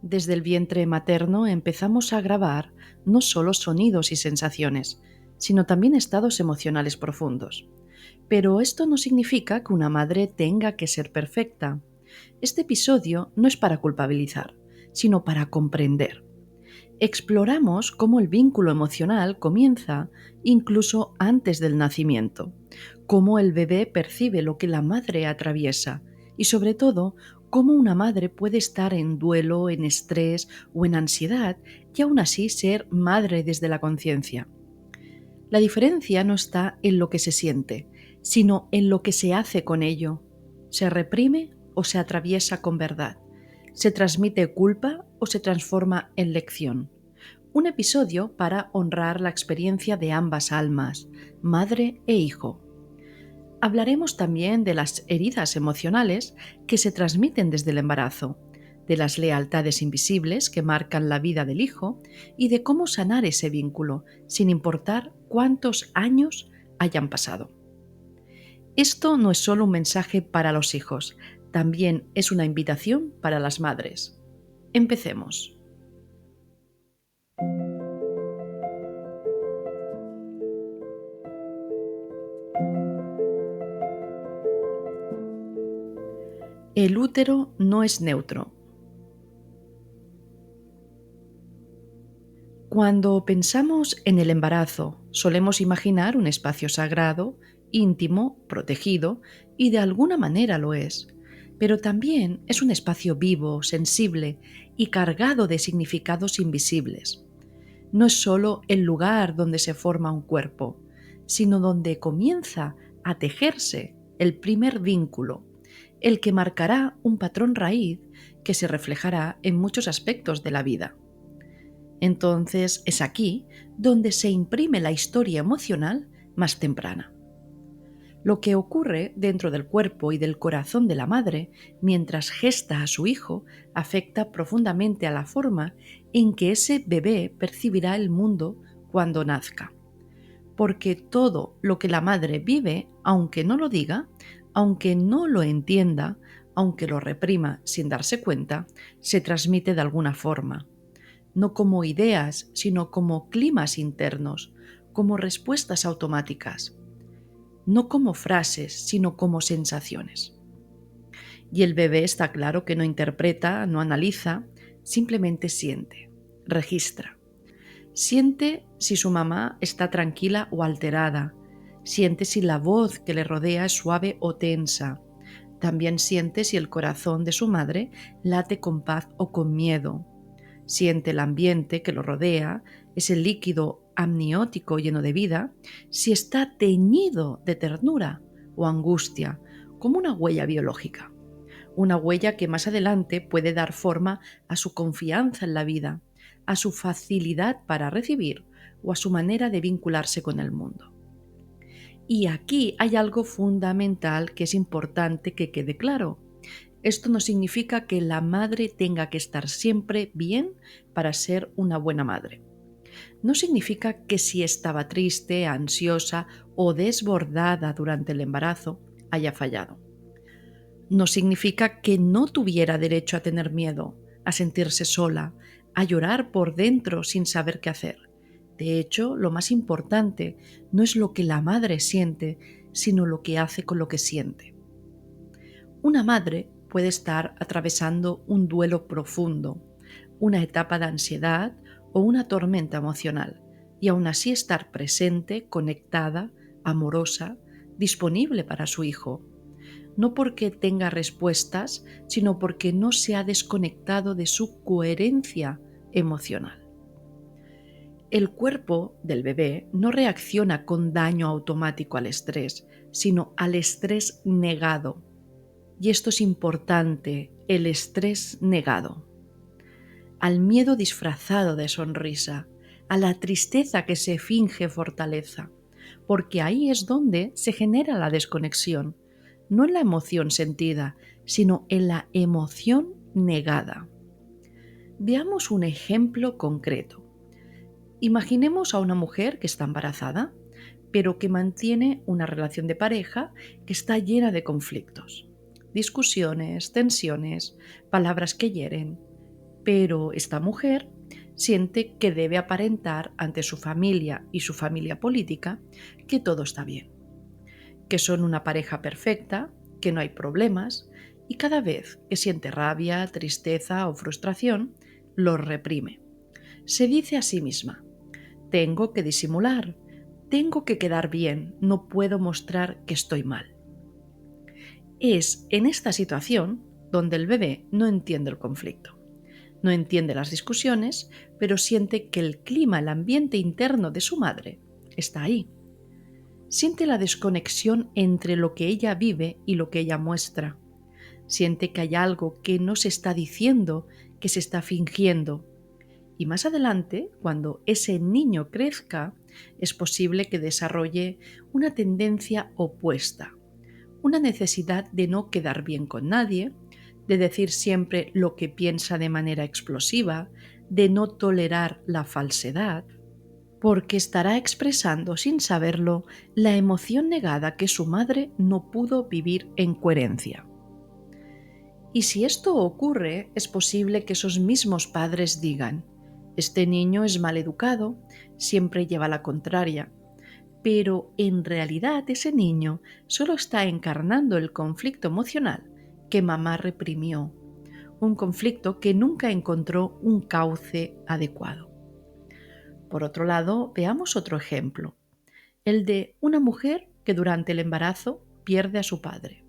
Desde el vientre materno empezamos a grabar no solo sonidos y sensaciones, sino también estados emocionales profundos. Pero esto no significa que una madre tenga que ser perfecta. Este episodio no es para culpabilizar, sino para comprender. Exploramos cómo el vínculo emocional comienza incluso antes del nacimiento, cómo el bebé percibe lo que la madre atraviesa y sobre todo cómo una madre puede estar en duelo, en estrés o en ansiedad y aún así ser madre desde la conciencia. La diferencia no está en lo que se siente, sino en lo que se hace con ello. ¿Se reprime o se atraviesa con verdad? ¿Se transmite culpa o se transforma en lección? Un episodio para honrar la experiencia de ambas almas, madre e hijo. Hablaremos también de las heridas emocionales que se transmiten desde el embarazo, de las lealtades invisibles que marcan la vida del hijo y de cómo sanar ese vínculo, sin importar cuántos años hayan pasado. Esto no es solo un mensaje para los hijos, también es una invitación para las madres. Empecemos. El útero no es neutro. Cuando pensamos en el embarazo, solemos imaginar un espacio sagrado, íntimo, protegido, y de alguna manera lo es. Pero también es un espacio vivo, sensible y cargado de significados invisibles. No es solo el lugar donde se forma un cuerpo, sino donde comienza a tejerse el primer vínculo, el que marcará un patrón raíz que se reflejará en muchos aspectos de la vida. Entonces es aquí donde se imprime la historia emocional más temprana. Lo que ocurre dentro del cuerpo y del corazón de la madre mientras gesta a su hijo afecta profundamente a la forma en que ese bebé percibirá el mundo cuando nazca. Porque todo lo que la madre vive, aunque no lo diga, aunque no lo entienda, aunque lo reprima sin darse cuenta, se transmite de alguna forma. No como ideas, sino como climas internos, como respuestas automáticas. No como frases, sino como sensaciones. Y el bebé está claro que no interpreta, no analiza, simplemente siente, registra. Siente si su mamá está tranquila o alterada, siente si la voz que le rodea es suave o tensa. También siente si el corazón de su madre late con paz o con miedo. Siente el ambiente que lo rodea, ese líquido amniótico lleno de vida, si está teñido de ternura o angustia, como una huella biológica. Una huella que más adelante puede dar forma a su confianza en la vida, a su facilidad para recibir o a su manera de vincularse con el mundo. Y aquí hay algo fundamental que es importante que quede claro. Esto no significa que la madre tenga que estar siempre bien para ser una buena madre. No significa que si estaba triste, ansiosa o desbordada durante el embarazo haya fallado. No significa que no tuviera derecho a tener miedo, a sentirse sola, a llorar por dentro sin saber qué hacer. De hecho, lo más importante no es lo que la madre siente, sino lo que hace con lo que siente. Una madre puede estar atravesando un duelo profundo, una etapa de ansiedad o una tormenta emocional, y aún así estar presente, conectada, amorosa, disponible para su hijo. No porque tenga respuestas, sino porque no se ha desconectado de su coherencia emocional. El cuerpo del bebé no reacciona con daño automático al estrés, sino al estrés negado. Y esto es importante, el estrés negado. Al miedo disfrazado de sonrisa, a la tristeza que se finge fortaleza, porque ahí es donde se genera la desconexión, no en la emoción sentida, sino en la emoción negada. Veamos un ejemplo concreto. Imaginemos a una mujer que está embarazada, pero que mantiene una relación de pareja que está llena de conflictos, discusiones, tensiones, palabras que hieren. pero esta mujer siente que debe aparentar ante su familia y su familia política que todo está bien, que son una pareja perfecta, que no hay problemas, y cada vez que siente rabia, tristeza o frustración, lo reprime. Se dice a sí misma: tengo que disimular, tengo que quedar bien, no puedo mostrar que estoy mal. Es en esta situación donde el bebé no entiende el conflicto, no entiende las discusiones, pero siente que el clima, el ambiente interno de su madre está ahí. Siente la desconexión entre lo que ella vive y lo que ella muestra. Siente que hay algo que no se está diciendo, que se está fingiendo. Y más adelante, cuando ese niño crezca, es posible que desarrolle una tendencia opuesta, una necesidad de no quedar bien con nadie, de decir siempre lo que piensa de manera explosiva, de no tolerar la falsedad, porque estará expresando sin saberlo la emoción negada que su madre no pudo vivir en coherencia. Y si esto ocurre, es posible que esos mismos padres digan: este niño es mal educado, siempre lleva la contraria, pero en realidad ese niño solo está encarnando el conflicto emocional que mamá reprimió, un conflicto que nunca encontró un cauce adecuado. Por otro lado, veamos otro ejemplo, el de una mujer que durante el embarazo pierde a su padre.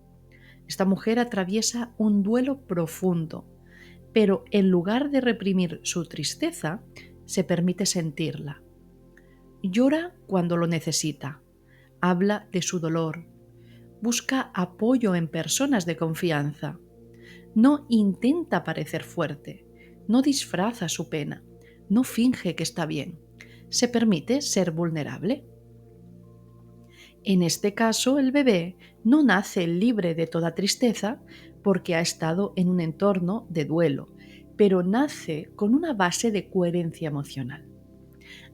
Esta mujer atraviesa un duelo profundo, pero en lugar de reprimir su tristeza, se permite sentirla. Llora cuando lo necesita, habla de su dolor, busca apoyo en personas de confianza. No intenta parecer fuerte, no disfraza su pena, no finge que está bien. Se permite ser vulnerable. En este caso, el bebé no nace libre de toda tristeza porque ha estado en un entorno de duelo, pero nace con una base de coherencia emocional.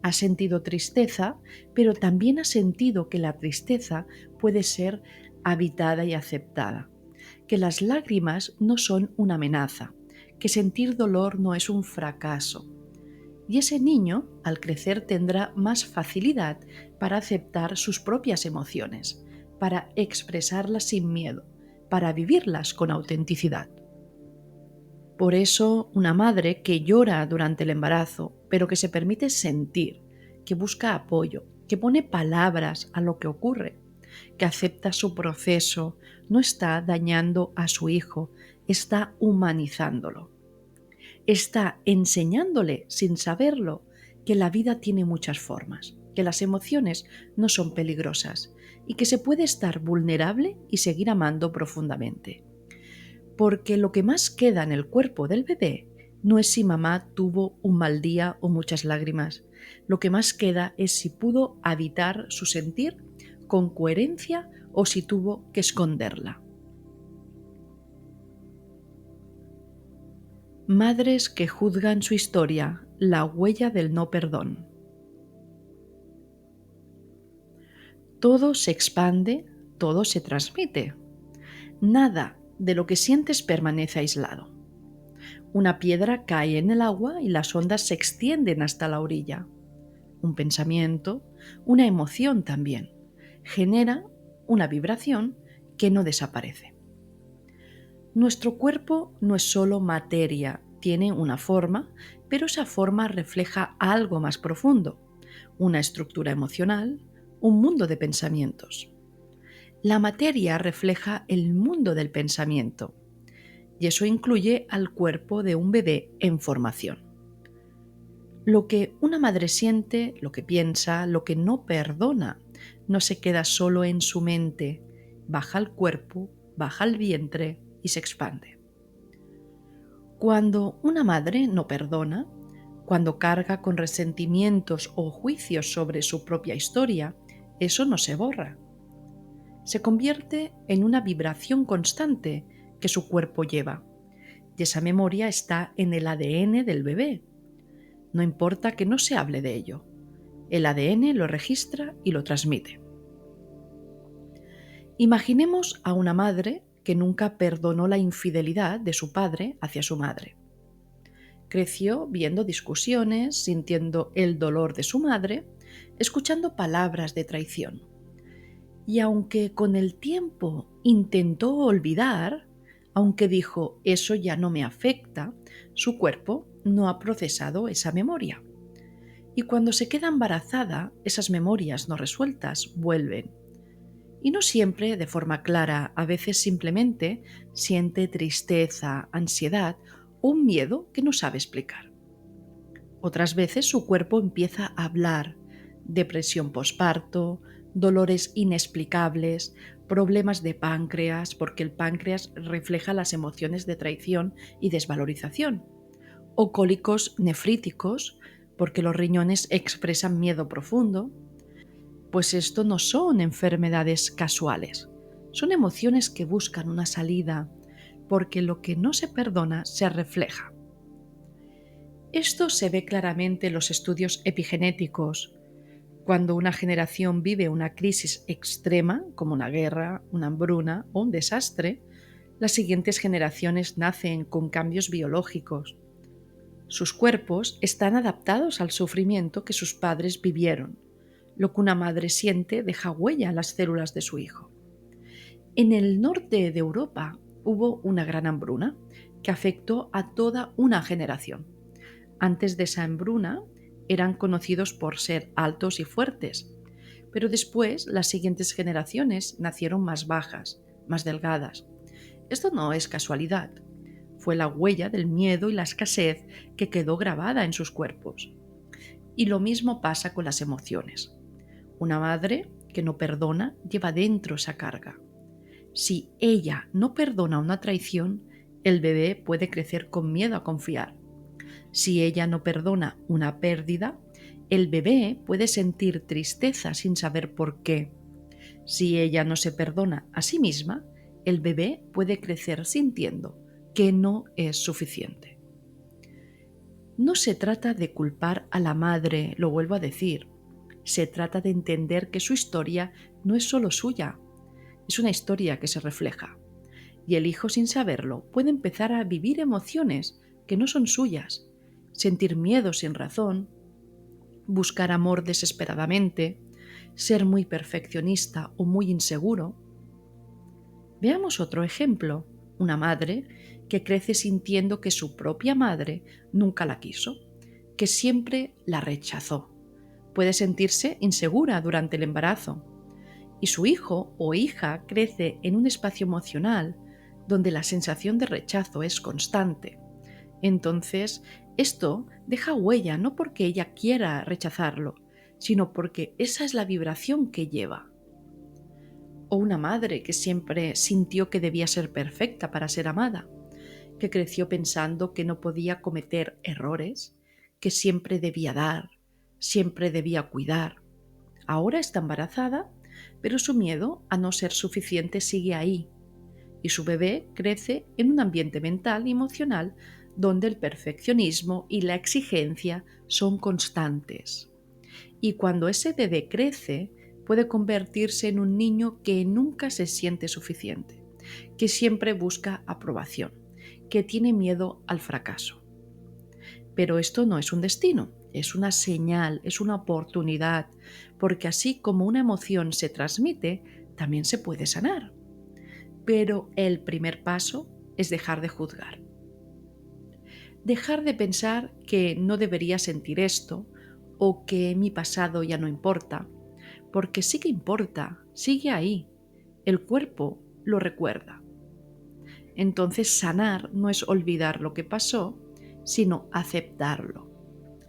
Ha sentido tristeza, pero también ha sentido que la tristeza puede ser habitada y aceptada, que las lágrimas no son una amenaza, que sentir dolor no es un fracaso. Y ese niño, al crecer, tendrá más facilidad para aceptar sus propias emociones, para expresarlas sin miedo, para vivirlas con autenticidad. Por eso, una madre que llora durante el embarazo, pero que se permite sentir, que busca apoyo, que pone palabras a lo que ocurre, que acepta su proceso, no está dañando a su hijo, está humanizándolo. Está enseñándole, sin saberlo, que la vida tiene muchas formas, que las emociones no son peligrosas y que se puede estar vulnerable y seguir amando profundamente. Porque lo que más queda en el cuerpo del bebé no es si mamá tuvo un mal día o muchas lágrimas. Lo que más queda es si pudo habitar su sentir con coherencia o si tuvo que esconderla. Madres que juzgan su historia, la huella del no perdón. Todo se expande, todo se transmite. Nada de lo que sientes permanece aislado. Una piedra cae en el agua y las ondas se extienden hasta la orilla. Un pensamiento, una emoción también, genera una vibración que no desaparece. Nuestro cuerpo no es solo materia, tiene una forma, pero esa forma refleja algo más profundo, una estructura emocional, un mundo de pensamientos. La materia refleja el mundo del pensamiento, y eso incluye al cuerpo de un bebé en formación. Lo que una madre siente, lo que piensa, lo que no perdona, no se queda solo en su mente, baja al cuerpo, baja al vientre y se expande. Cuando una madre no perdona, cuando carga con resentimientos o juicios sobre su propia historia, eso no se borra. Se convierte en una vibración constante que su cuerpo lleva. Y esa memoria está en el ADN del bebé. No importa que no se hable de ello. El ADN lo registra y lo transmite. Imaginemos a una madre que nunca perdonó la infidelidad de su padre hacia su madre. Creció viendo discusiones, sintiendo el dolor de su madre, escuchando palabras de traición. Y aunque con el tiempo intentó olvidar, aunque dijo eso ya no me afecta, su cuerpo no ha procesado esa memoria. Y cuando se queda embarazada, esas memorias no resueltas vuelven. Y no siempre de forma clara, a veces simplemente siente tristeza, ansiedad o un miedo que no sabe explicar. Otras veces su cuerpo empieza a hablar, depresión posparto, dolores inexplicables, problemas de páncreas, porque el páncreas refleja las emociones de traición y desvalorización, o cólicos nefríticos, porque los riñones expresan miedo profundo. Pues esto no son enfermedades casuales, son emociones que buscan una salida, porque lo que no se perdona se refleja. Esto se ve claramente en los estudios epigenéticos. Cuando una generación vive una crisis extrema, como una guerra, una hambruna o un desastre, las siguientes generaciones nacen con cambios biológicos. Sus cuerpos están adaptados al sufrimiento que sus padres vivieron. Lo que una madre siente deja huella en las células de su hijo. En el norte de Europa hubo una gran hambruna que afectó a toda una generación. Antes de esa hambruna eran conocidos por ser altos y fuertes, pero después las siguientes generaciones nacieron más bajas, más delgadas. Esto no es casualidad. Fue la huella del miedo y la escasez que quedó grabada en sus cuerpos. Y lo mismo pasa con las emociones. Una madre que no perdona lleva dentro esa carga. Si ella no perdona una traición, el bebé puede crecer con miedo a confiar. Si ella no perdona una pérdida, el bebé puede sentir tristeza sin saber por qué. Si ella no se perdona a sí misma, el bebé puede crecer sintiendo que no es suficiente. No se trata de culpar a la madre, lo vuelvo a decir. Se trata de entender que su historia no es solo suya, es una historia que se refleja. Y el hijo, sin saberlo, puede empezar a vivir emociones que no son suyas, sentir miedo sin razón, buscar amor desesperadamente, ser muy perfeccionista o muy inseguro. Veamos otro ejemplo, una madre que crece sintiendo que su propia madre nunca la quiso, que siempre la rechazó. Puede sentirse insegura durante el embarazo. Y su hijo o hija crece en un espacio emocional donde la sensación de rechazo es constante. Entonces, esto deja huella no porque ella quiera rechazarlo, sino porque esa es la vibración que lleva. O una madre que siempre sintió que debía ser perfecta para ser amada, que creció pensando que no podía cometer errores, que siempre debía dar, siempre debía cuidar. Ahora está embarazada, pero su miedo a no ser suficiente sigue ahí, y su bebé crece en un ambiente mental y emocional donde el perfeccionismo y la exigencia son constantes. Y cuando ese bebé crece, puede convertirse en un niño que nunca se siente suficiente, que siempre busca aprobación, que tiene miedo al fracaso. Pero esto no es un destino, es una señal, es una oportunidad, porque así como una emoción se transmite, también se puede sanar. Pero el primer paso es dejar de juzgar. Dejar de pensar que no debería sentir esto o que mi pasado ya no importa, porque sí que importa, sigue ahí. El cuerpo lo recuerda. Entonces sanar no es olvidar lo que pasó, sino aceptarlo.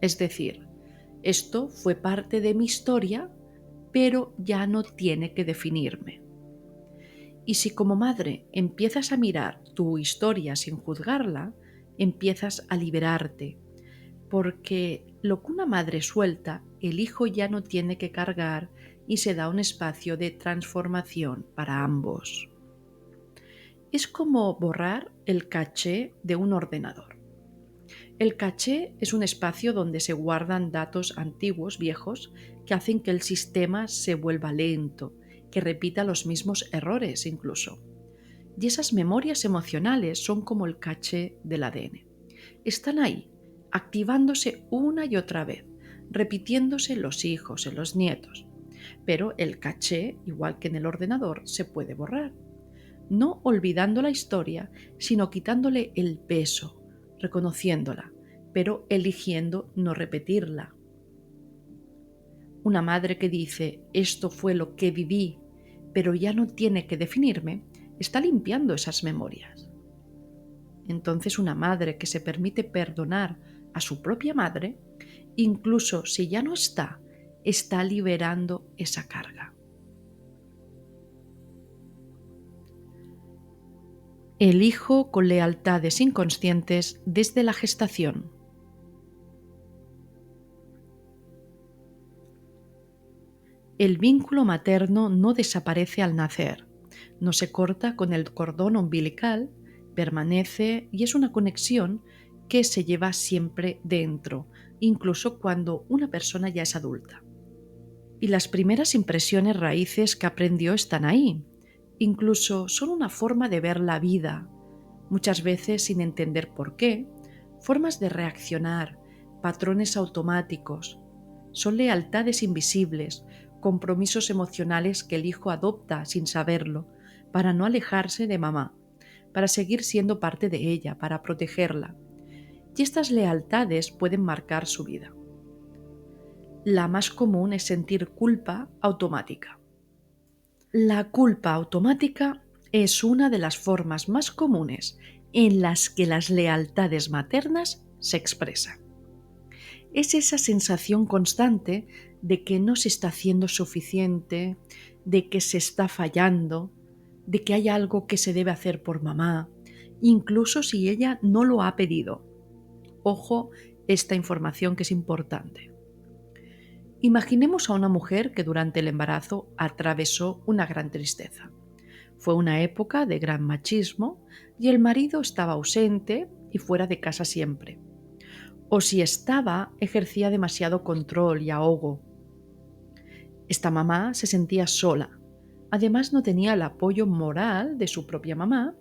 Es decir, esto fue parte de mi historia, pero ya no tiene que definirme. Y si como madre empiezas a mirar tu historia sin juzgarla, empiezas a liberarte, porque lo que una madre suelta, el hijo ya no tiene que cargar y se da un espacio de transformación para ambos. Es como borrar el caché de un ordenador. El caché es un espacio donde se guardan datos antiguos, viejos, que hacen que el sistema se vuelva lento, que repita los mismos errores incluso. Y esas memorias emocionales son como el caché del ADN. Están ahí, activándose una y otra vez, repitiéndose en los hijos, en los nietos. Pero el caché, igual que en el ordenador, se puede borrar. No olvidando la historia, sino quitándole el peso, reconociéndola, pero eligiendo no repetirla. Una madre que dice, esto fue lo que viví, pero ya no tiene que definirme, está limpiando esas memorias. Entonces una madre que se permite perdonar a su propia madre, incluso si ya no está liberando esa carga. El hijo con lealtades inconscientes desde la gestación. El vínculo materno no desaparece al nacer, no se corta con el cordón umbilical, permanece y es una conexión que se lleva siempre dentro, incluso cuando una persona ya es adulta. Y las primeras impresiones raíces que aprendió están ahí, incluso son una forma de ver la vida, muchas veces sin entender por qué, formas de reaccionar, patrones automáticos. Son lealtades invisibles, compromisos emocionales que el hijo adopta sin saberlo, para no alejarse de mamá, para seguir siendo parte de ella, para protegerla. Y estas lealtades pueden marcar su vida. La más común es sentir culpa automática. La culpa automática es una de las formas más comunes en las que las lealtades maternas se expresan. Es esa sensación constante de que no se está haciendo suficiente, de que se está fallando, de que hay algo que se debe hacer por mamá, incluso si ella no lo ha pedido. Ojo, esta información que es importante. Imaginemos a una mujer que durante el embarazo atravesó una gran tristeza. Fue una época de gran machismo y el marido estaba ausente y fuera de casa siempre. O si estaba, ejercía demasiado control y ahogo. Esta mamá se sentía sola. Además no tenía el apoyo moral de su propia mamá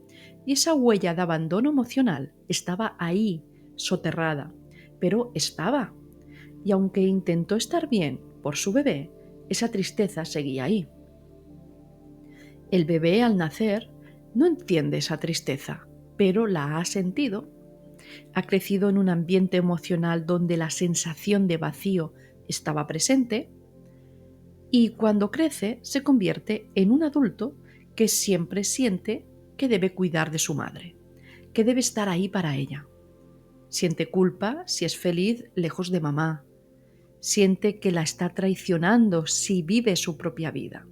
y esa huella de abandono emocional estaba ahí, soterrada, pero estaba. Y aunque intentó estar bien por su bebé, esa tristeza seguía ahí. El bebé al nacer no entiende esa tristeza, pero la ha sentido. Ha crecido en un ambiente emocional donde la sensación de vacío estaba presente y cuando crece se convierte en un adulto que siempre siente que debe cuidar de su madre, que debe estar ahí para ella. Siente culpa si es feliz lejos de mamá. Siente que la está traicionando si vive su propia vida,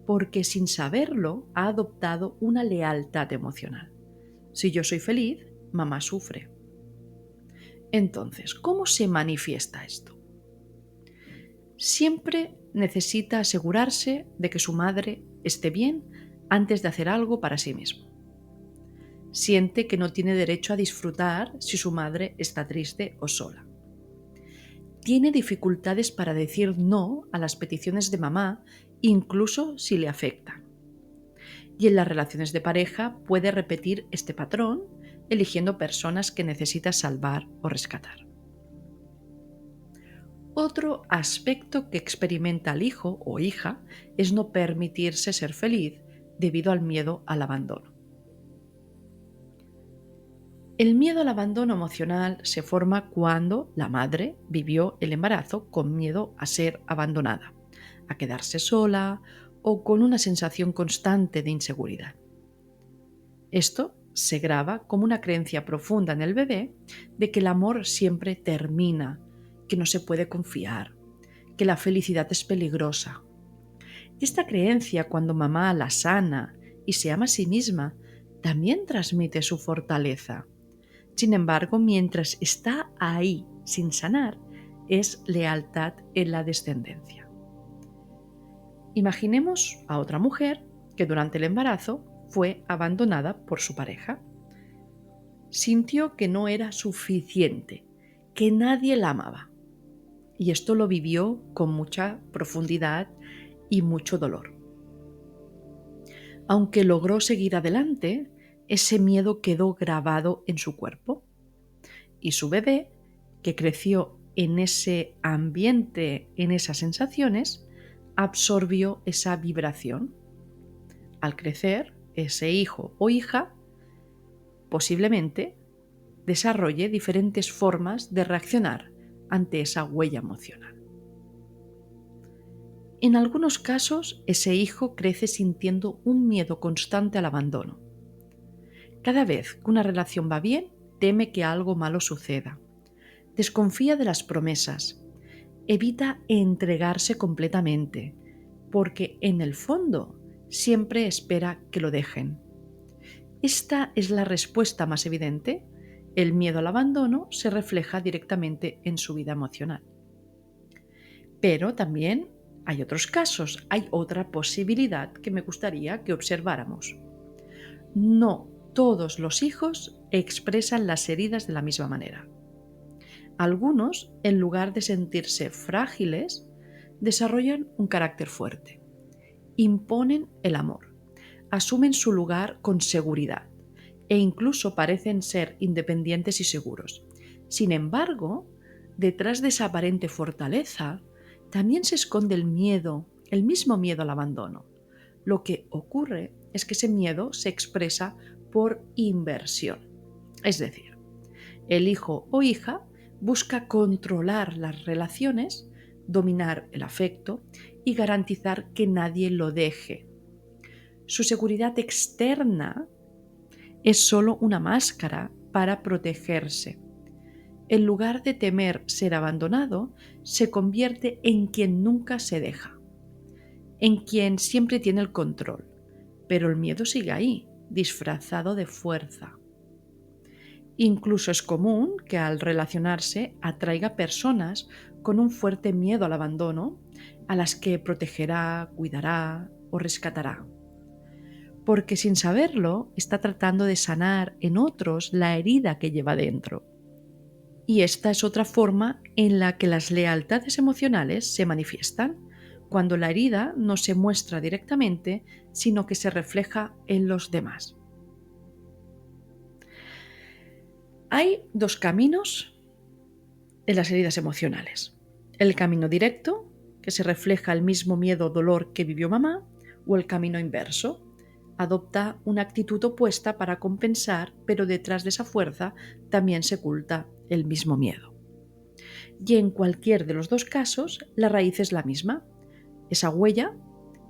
porque sin saberlo ha adoptado una lealtad emocional. Si yo soy feliz, mamá sufre. Entonces, ¿cómo se manifiesta esto? Siempre necesita asegurarse de que su madre esté bien antes de hacer algo para sí mismo. Siente que no tiene derecho a disfrutar si su madre está triste o sola. Tiene dificultades para decir no a las peticiones de mamá, incluso si le afectan. Y en las relaciones de pareja puede repetir este patrón, eligiendo personas que necesita salvar o rescatar. Otro aspecto que experimenta el hijo o hija es no permitirse ser feliz debido al miedo al abandono. El miedo al abandono emocional se forma cuando la madre vivió el embarazo con miedo a ser abandonada, a quedarse sola o con una sensación constante de inseguridad. Esto se graba como una creencia profunda en el bebé de que el amor siempre termina, que no se puede confiar, que la felicidad es peligrosa. Y esta creencia, cuando mamá la sana y se ama a sí misma, también transmite su fortaleza. Sin embargo, mientras está ahí sin sanar, es lealtad en la descendencia. Imaginemos a otra mujer que durante el embarazo fue abandonada por su pareja. Sintió que no era suficiente, que nadie la amaba. Y esto lo vivió con mucha profundidad y mucho dolor. Aunque logró seguir adelante, ese miedo quedó grabado en su cuerpo. Y su bebé que creció en ese ambiente, en esas sensaciones, absorbió esa vibración. Al crecer, ese hijo o hija posiblemente desarrolle diferentes formas de reaccionar ante esa huella emocional. En algunos casos, ese hijo crece sintiendo un miedo constante al abandono. Cada vez que una relación va bien, teme que algo malo suceda. Desconfía de las promesas. Evita entregarse completamente, porque en el fondo siempre espera que lo dejen. Esta es la respuesta más evidente. El miedo al abandono se refleja directamente en su vida emocional. Pero también hay otros casos, hay otra posibilidad que me gustaría que observáramos. No todos los hijos expresan las heridas de la misma manera. Algunos, en lugar de sentirse frágiles, desarrollan un carácter fuerte. Imponen el amor, asumen su lugar con seguridad e incluso parecen ser independientes y seguros. Sin embargo, detrás de esa aparente fortaleza, también se esconde el miedo, el mismo miedo al abandono. Lo que ocurre es que ese miedo se expresa por inversión. Es decir, el hijo o hija busca controlar las relaciones, dominar el afecto y garantizar que nadie lo deje. Su seguridad externa es solo una máscara para protegerse. En lugar de temer ser abandonado, se convierte en quien nunca se deja, en quien siempre tiene el control, pero el miedo sigue ahí, disfrazado de fuerza. Incluso es común que al relacionarse atraiga personas con un fuerte miedo al abandono, a las que protegerá, cuidará o rescatará. Porque sin saberlo está tratando de sanar en otros la herida que lleva dentro. Y esta es otra forma en la que las lealtades emocionales se manifiestan, cuando la herida no se muestra directamente, sino que se refleja en los demás. Hay dos caminos en las heridas emocionales. El camino directo, que se refleja el mismo miedo o dolor que vivió mamá, o el camino inverso. Adopta una actitud opuesta para compensar, pero detrás de esa fuerza también se oculta el mismo miedo. Y en cualquier de los dos casos, la raíz es la misma, esa huella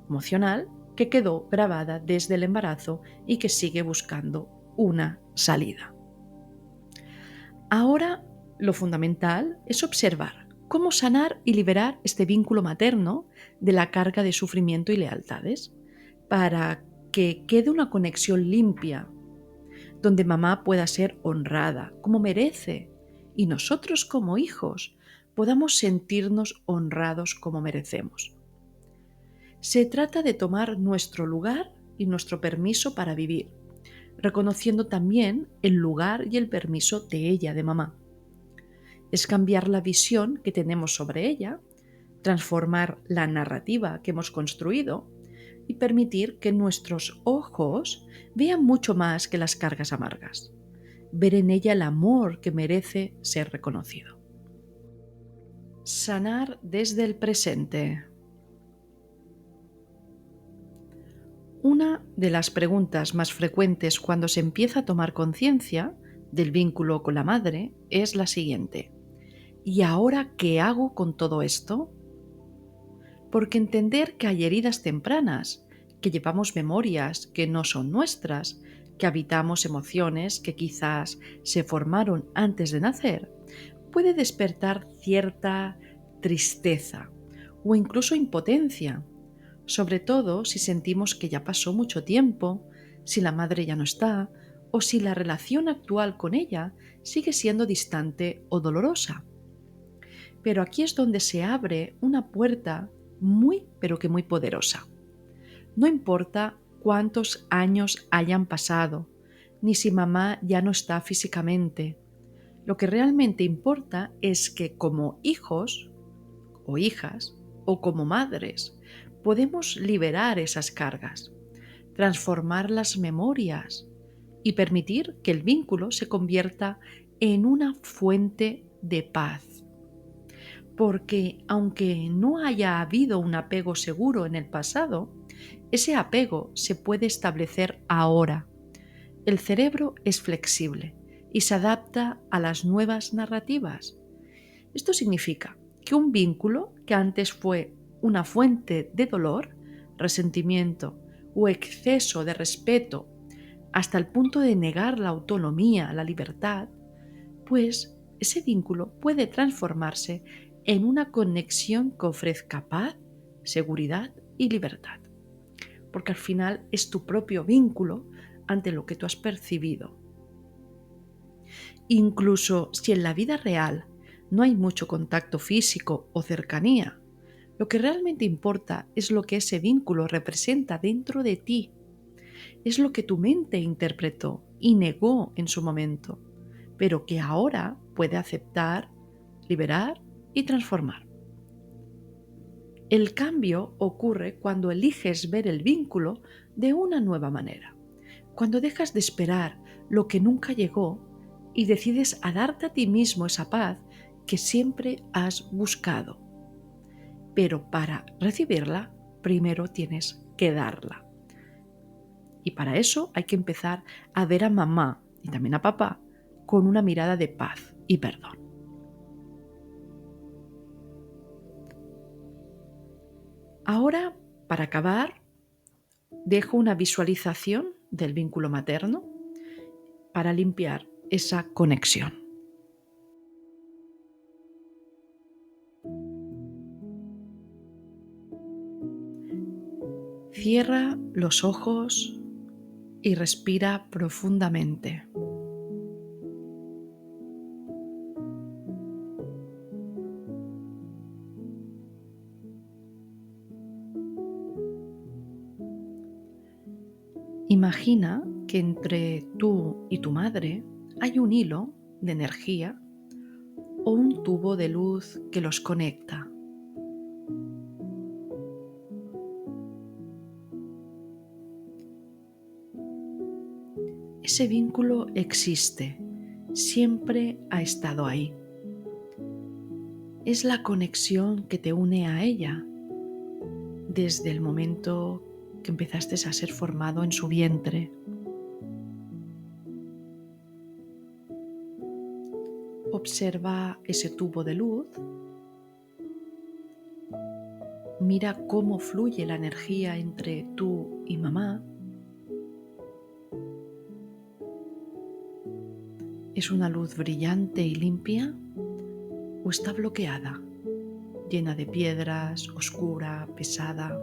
emocional que quedó grabada desde el embarazo y que sigue buscando una salida. Ahora, lo fundamental es observar cómo sanar y liberar este vínculo materno de la carga de sufrimiento y lealtades, para que quede una conexión limpia, donde mamá pueda ser honrada como merece y nosotros como hijos podamos sentirnos honrados como merecemos. Se trata de tomar nuestro lugar y nuestro permiso para vivir, reconociendo también el lugar y el permiso de ella, de mamá. Es cambiar la visión que tenemos sobre ella, transformar la narrativa que hemos construido y permitir que nuestros ojos vean mucho más que las cargas amargas. Ver en ella el amor que merece ser reconocido. Sanar desde el presente. Una de las preguntas más frecuentes cuando se empieza a tomar conciencia del vínculo con la madre es la siguiente: ¿y ahora qué hago con todo esto? Porque entender que hay heridas tempranas, que llevamos memorias que no son nuestras, que habitamos emociones que quizás se formaron antes de nacer, puede despertar cierta tristeza o incluso impotencia, sobre todo si sentimos que ya pasó mucho tiempo, si la madre ya no está o si la relación actual con ella sigue siendo distante o dolorosa. Pero aquí es donde se abre una puerta muy, pero que muy poderosa. No importa cuántos años hayan pasado, ni si mamá ya no está físicamente. Lo que realmente importa es que como hijos o hijas o como madres podemos liberar esas cargas, transformar las memorias y permitir que el vínculo se convierta en una fuente de paz. Porque aunque no haya habido un apego seguro en el pasado, ese apego se puede establecer ahora. El cerebro es flexible y se adapta a las nuevas narrativas. Esto significa que un vínculo que antes fue una fuente de dolor, resentimiento o exceso de respeto hasta el punto de negar la autonomía, la libertad, pues ese vínculo puede transformarse en una conexión que ofrezca paz, seguridad y libertad. Porque al final es tu propio vínculo ante lo que tú has percibido. Incluso si en la vida real no hay mucho contacto físico o cercanía, lo que realmente importa es lo que ese vínculo representa dentro de ti. Es lo que tu mente interpretó y negó en su momento, pero que ahora puede aceptar, liberar y transformar. El cambio ocurre cuando eliges ver el vínculo de una nueva manera, cuando dejas de esperar lo que nunca llegó y decides a darte a ti mismo esa paz que siempre has buscado. Pero para recibirla, primero tienes que darla. Y para eso hay que empezar a ver a mamá y también a papá con una mirada de paz y perdón. Ahora, para acabar, dejo una visualización del vínculo materno para limpiar esa conexión. Cierra los ojos y respira profundamente. Imagina que entre tú y tu madre hay un hilo de energía o un tubo de luz que los conecta. Ese vínculo existe, siempre ha estado ahí. Es la conexión que te une a ella desde el momento que empezaste a ser formado en su vientre. Observa ese tubo de luz, mira cómo fluye la energía entre tú y mamá. ¿Es una luz brillante y limpia o está bloqueada, llena de piedras, oscura, pesada?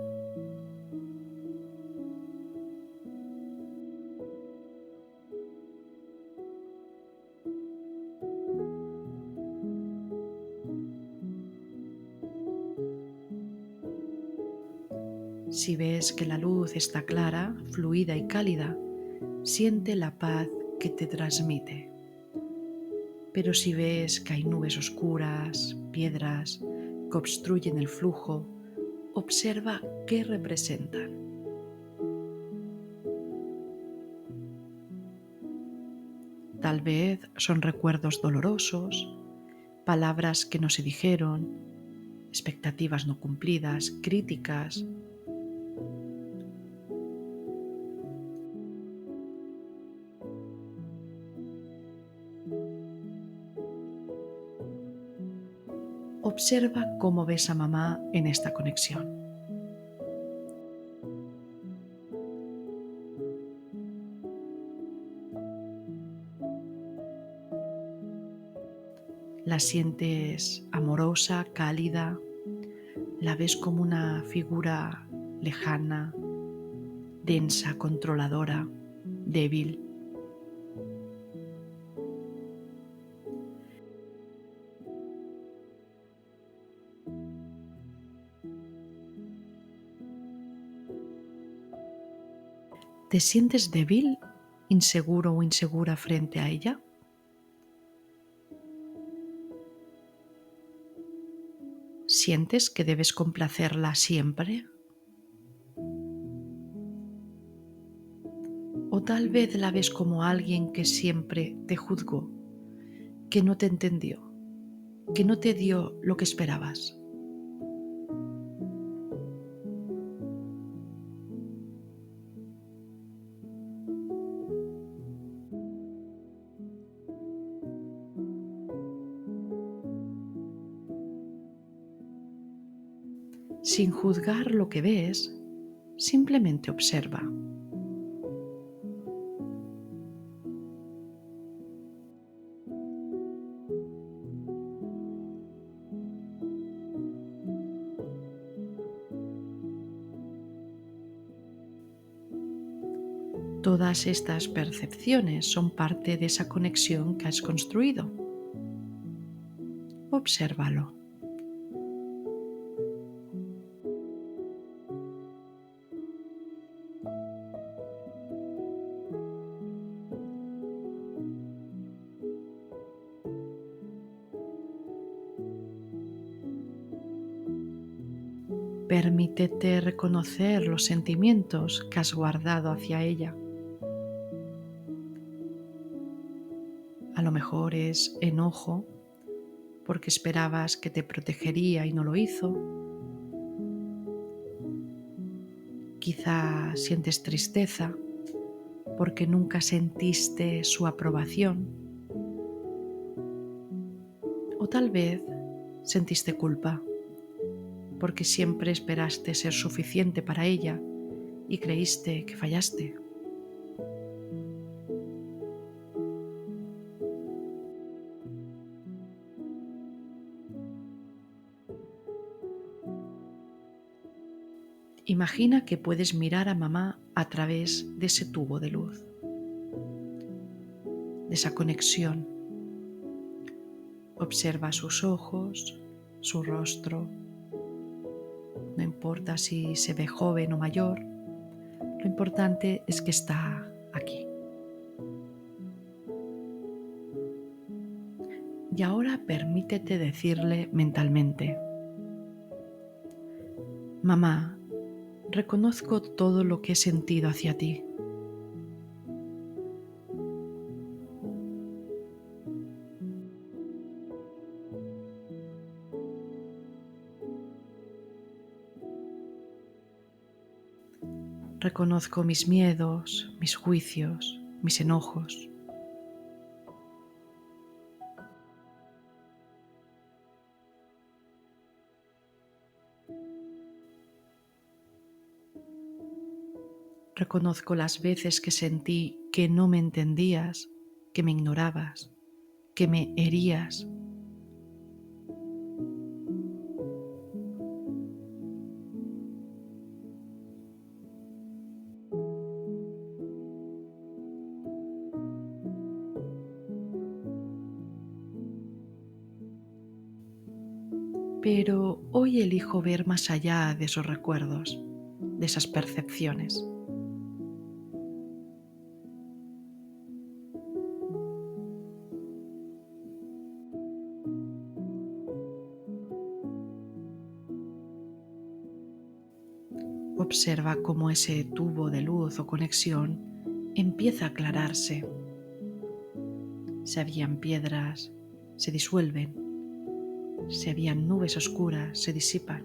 Si ves que la luz está clara, fluida y cálida, siente la paz que te transmite. Pero si ves que hay nubes oscuras, piedras que obstruyen el flujo, observa qué representan. Tal vez son recuerdos dolorosos, palabras que no se dijeron, expectativas no cumplidas, críticas. Observa cómo ves a mamá en esta conexión. La sientes amorosa, cálida, la ves como una figura lejana, densa, controladora, débil. ¿Te sientes débil, inseguro o insegura frente a ella? ¿Sientes que debes complacerla siempre? ¿O tal vez la ves como alguien que siempre te juzgó, que no te entendió? que no te dio lo que esperabas. Sin juzgar lo que ves, simplemente observa. Todas estas percepciones son parte de esa conexión que has construido. Obsérvalo. Permítete reconocer los sentimientos que has guardado hacia ella. A lo mejor es enojo porque esperabas que te protegería y no lo hizo. Quizá sientes tristeza porque nunca sentiste su aprobación. O tal vez sentiste culpa porque siempre esperaste ser suficiente para ella y creíste que fallaste. Imagina que puedes mirar a mamá a través de ese tubo de luz, de esa conexión. Observa sus ojos, su rostro. No importa si se ve joven o mayor, lo importante es que está aquí. Y ahora permítete decirle mentalmente: mamá, reconozco todo lo que he sentido hacia ti. Reconozco mis miedos, mis juicios, mis enojos. Reconozco las veces que sentí que no me entendías, que me ignorabas, que me herías. Pero hoy elijo ver más allá de esos recuerdos, de esas percepciones. Observa cómo ese tubo de luz o conexión empieza a aclararse. Si habían piedras, se disuelven. Si habían nubes oscuras, se disipan.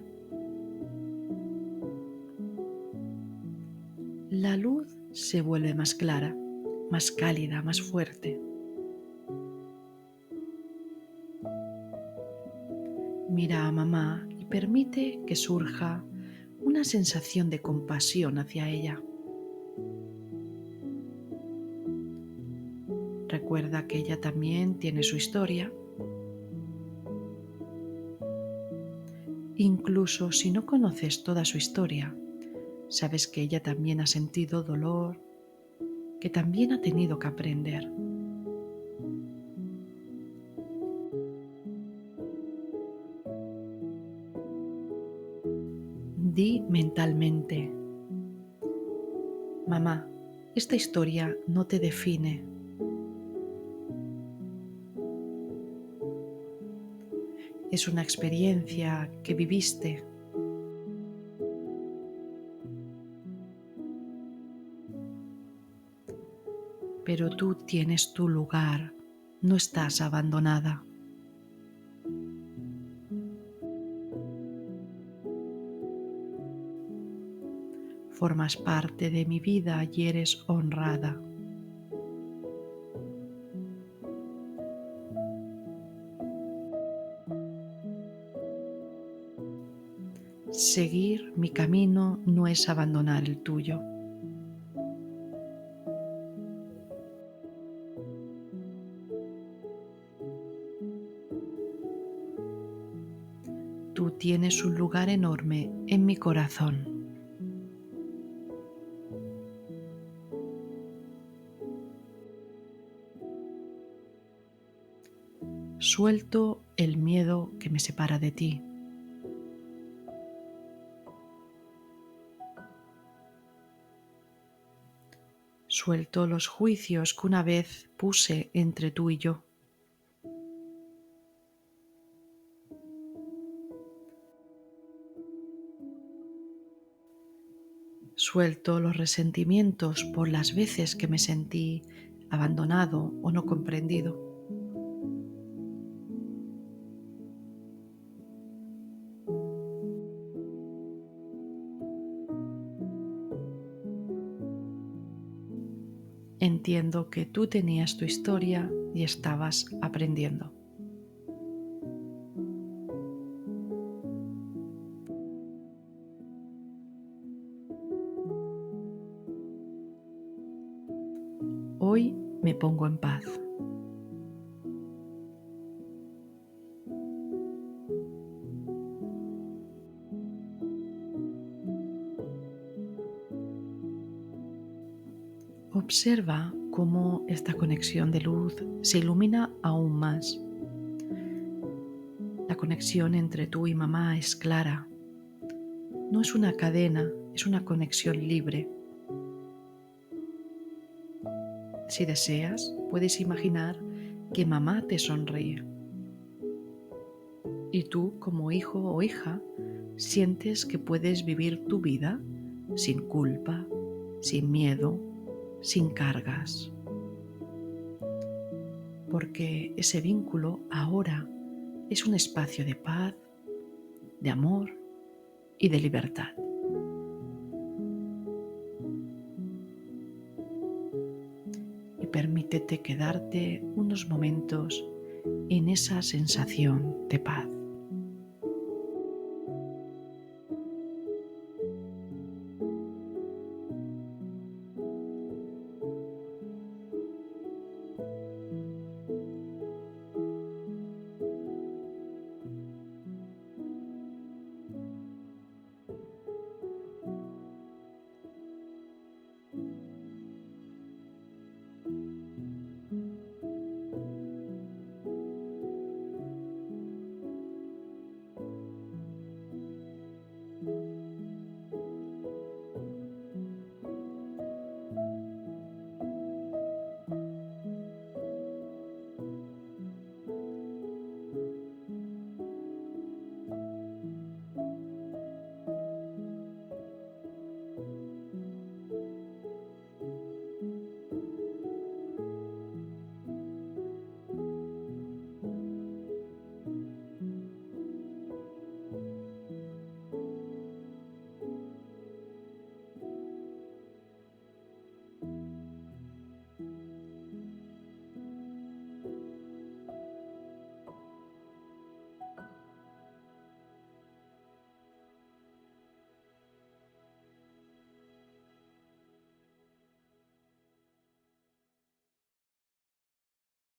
La luz se vuelve más clara, más cálida, más fuerte. Mira a mamá y permite que surja una sensación de compasión hacia ella. Recuerda que ella también tiene su historia. Incluso si no conoces toda su historia, sabes que ella también ha sentido dolor, que también ha tenido que aprender. Di mentalmente: mamá, esta historia no te define. Es una experiencia que viviste. Pero tú tienes tu lugar, no estás abandonada. Formas parte de mi vida y eres honrada. Seguir mi camino no es abandonar el tuyo. Tú tienes un lugar enorme en mi corazón. Suelto el miedo que me separa de ti. Suelto los juicios que una vez puse entre tú y yo. Suelto los resentimientos por las veces que me sentí abandonado o no comprendido. Entiendo que tú tenías tu historia y estabas aprendiendo. Hoy me pongo en paz. Observa cómo esta conexión de luz se ilumina aún más. La conexión entre tú y mamá es clara. No es una cadena, es una conexión libre. Si deseas, puedes imaginar que mamá te sonríe y tú, como hijo o hija, sientes que puedes vivir tu vida sin culpa, sin miedo, sin cargas. Porque ese vínculo ahora es un espacio de paz, de amor y de libertad. Y permítete quedarte unos momentos en esa sensación de paz.